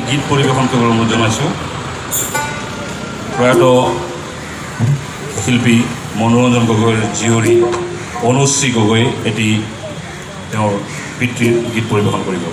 গীত পৰিৱেশন কৰিবলৈ অনুৰোধ জনাইছোঁ। প্ৰয়াত শিল্পী মনোৰঞ্জন গগৈৰ জীয়ৰী অনুশ্ৰী গগৈ এটি তেওঁৰ পিতৃৰ গীত পৰিৱেশন কৰিব।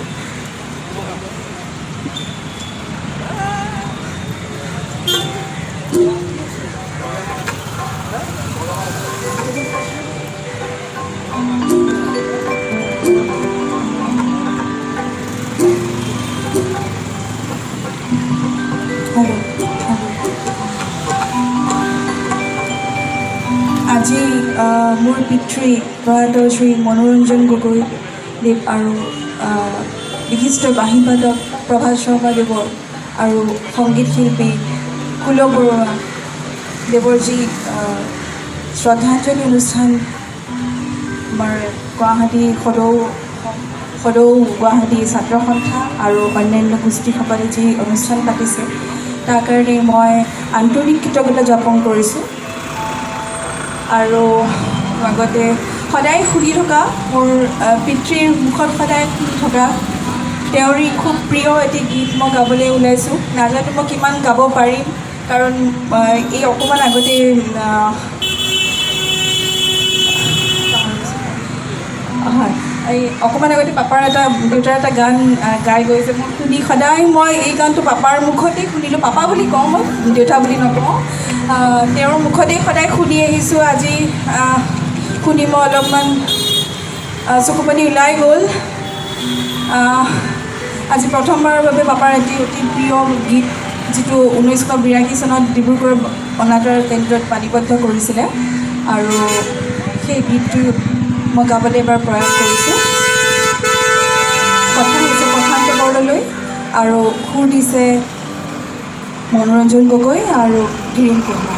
আজি মোৰ পিতৃ প্ৰয়াত শ্ৰী মনোৰঞ্জন গগৈ দেৱ আৰু বিশিষ্ট বাঁহীবাদক প্ৰভাত শৰ্মা দেৱৰ আৰু সংগীত শিল্পী কুল বৰুৱা দেৱৰ যি শ্ৰদ্ধাঞ্জলি অনুষ্ঠান আমাৰ গুৱাহাটী সদৌ গুৱাহাটী ছাত্ৰ সন্থা আৰু অন্যান্য গোষ্ঠীসকলে যি অনুষ্ঠান পাতিছে তাৰ কাৰণে মই আন্তৰিক কৃতজ্ঞতা জ্ঞাপন কৰিছোঁ। আৰু লগতে সদায় শুনি থকা মোৰ পিতৃৰ মুখত সদায় শুনি থকা তেওঁৰে খুব প্ৰিয় এটি গীত মই গাবলৈ ওলাইছোঁ। নাজানো মই কিমান গাব পাৰিম, কাৰণ এই অকণমান আগতে হয় এই অকণমান আগতে পাপাৰ দেউতাৰ এটা গান গাই গৈছে। মই শুনি সদায় মই এই গানটো পাপাৰ মুখতেই শুনিলোঁ। পাপা বুলি কওঁ, মই দেউতা বুলি নকওঁ। তেওঁৰ মুখতেই সদায় শুনি আহিছোঁ। আজি শুনি মই অলপমান চকুপানী ওলাই গ'ল। আজি প্ৰথমবাৰৰ বাবে পাপাৰ এটি অতি প্ৰিয় গীত, যিটো 1982 চনত ডিব্ৰুগড় অনাতাঁৰ কেন্দ্ৰত পাণিবদ্ধ কৰিছিলে, আৰু সেই গীতটো মই গাবলৈ এবাৰ প্ৰয়াস কৰিছোঁ। কথা হৈছে প্ৰশান্ত বৰদলৈ আৰু সুৰ দিছে মনোৰঞ্জন গগৈ আৰু ধীৰেন কুমাৰ।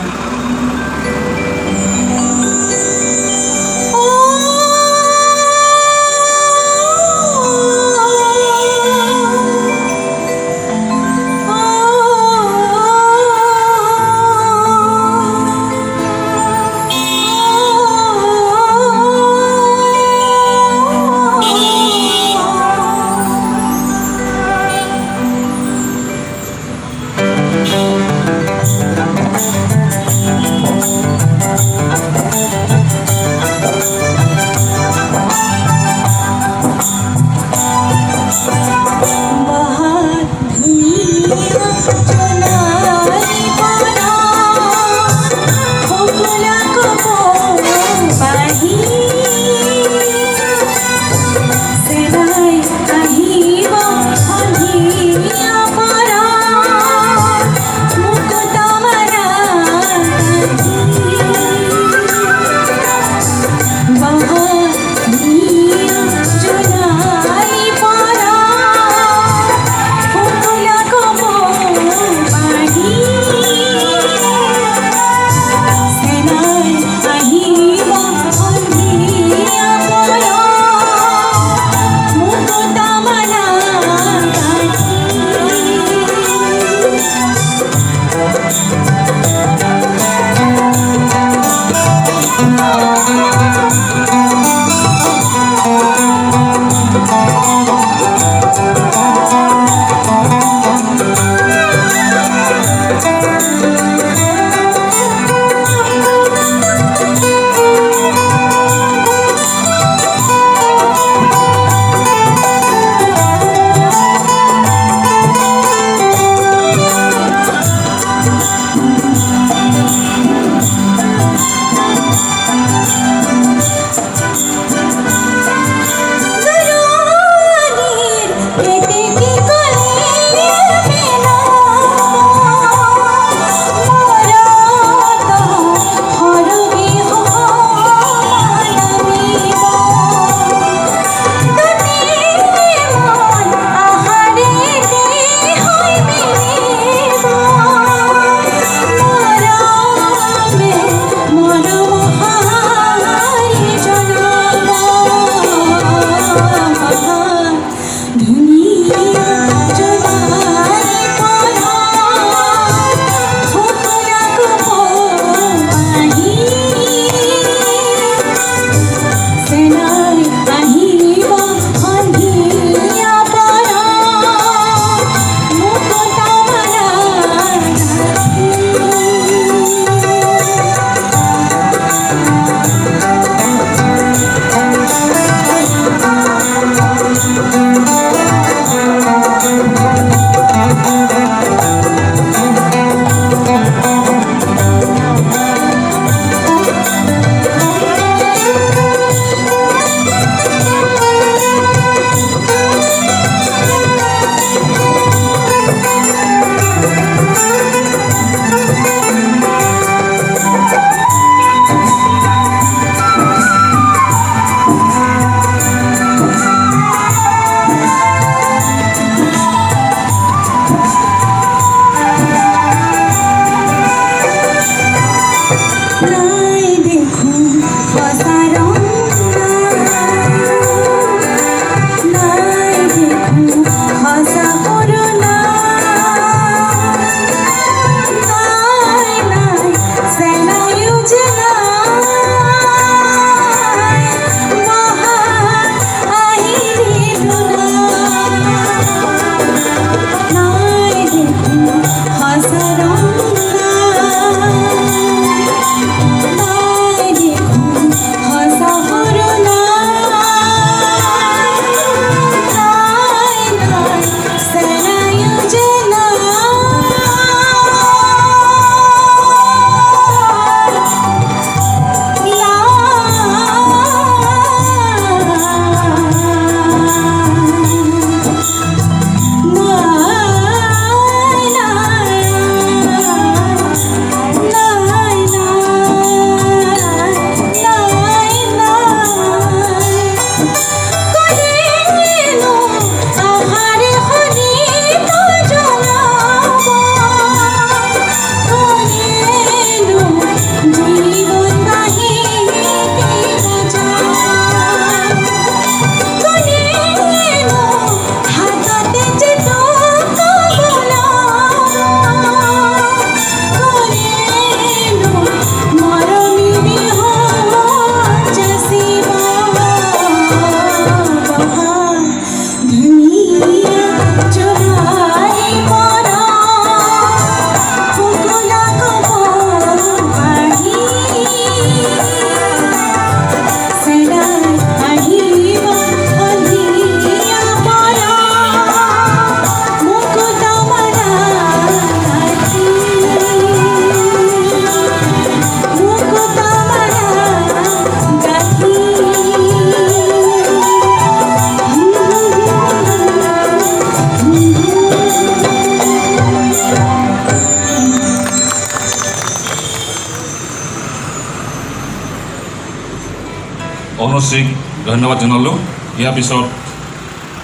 অনুশ্ৰীক ধন্যবাদ জনালোঁ। ইয়াৰ পিছত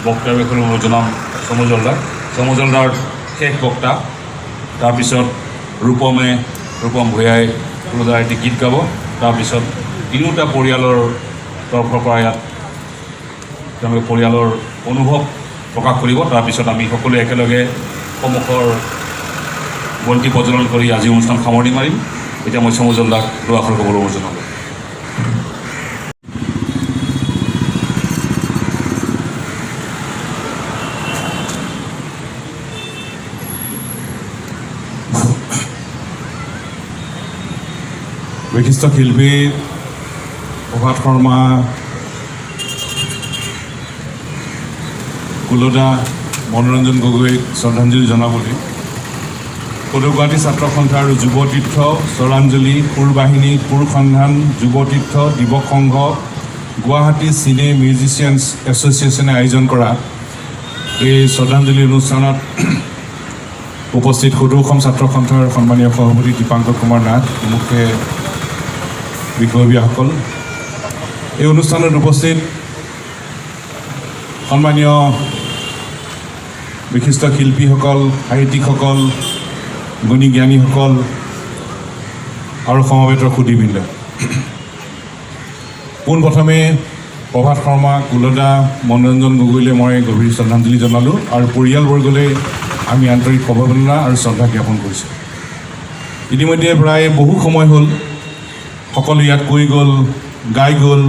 বক্তাৰ বিষয়ে অনুৰোধ জনাম সমজলদাৰ শেষ বক্তা। তাৰপিছত ৰূপম ভূঞাই কুলদাৰ এটি গীত গাব। তাৰপিছত তিনিওটা পৰিয়ালৰ তৰফৰ পৰা ইয়াত তেওঁলোকে পৰিয়ালৰ অনুভৱ প্ৰকাশ কৰিব। তাৰপিছত আমি সকলোৱে একেলগে সন্মুখৰ বন্তি প্ৰজ্বলন কৰি আজি অনুষ্ঠান সামৰণি মাৰিম। এতিয়া মই সমজলদাক দুআষাৰ ক'বলৈ অনুৰোধ জনালোঁ। বিশিষ্ট শিল্পী প্ৰভাত শৰ্মা, কুলদা, মনোৰঞ্জন গগৈক শ্ৰদ্ধাঞ্জলি জনাবলৈ সদৌ গুৱাহাটী ছাত্ৰ সন্থা আৰু যুৱ তীৰ্থ, স্বৰাঞ্জলি, সুৰবাহিনী, সুৰসন্ধান, যুৱ তীৰ্থ, দিৱস সংঘ, গুৱাহাটী চিনে মিউজিচিয়ানছ এছ'চিয়েশ্যনে আয়োজন কৰা এই শ্ৰদ্ধাঞ্জলি অনুষ্ঠানত উপস্থিত সদৌ অসম ছাত্ৰ সন্থাৰ সন্মানীয় সভাপতি দীপাংকৰ কুমাৰ নাথ, মুখ্য বিষয়ববীয়াসকল, এই অনুষ্ঠানত উপস্থিত সন্মানীয় বিশিষ্ট শিল্পীসকল, সাহিত্যিকসকল, গুণী জ্ঞানীসকল আৰু সমবেত সুধীবৃন্দ, পোনপ্ৰথমে প্ৰভাত শৰ্মা, কুলদা, মনোৰঞ্জন গগৈলৈ মই গভীৰ শ্ৰদ্ধাঞ্জলি জনালোঁ আৰু পৰিয়ালবৰ্গলৈ আমি আন্তৰিক সমবেদনা আৰু শ্ৰদ্ধা জ্ঞাপন কৰিছোঁ। ইতিমধ্যে প্ৰায় বহু সময় হ'ল, সকলো ইয়াত কৈ গ'ল, গাই গ'ল,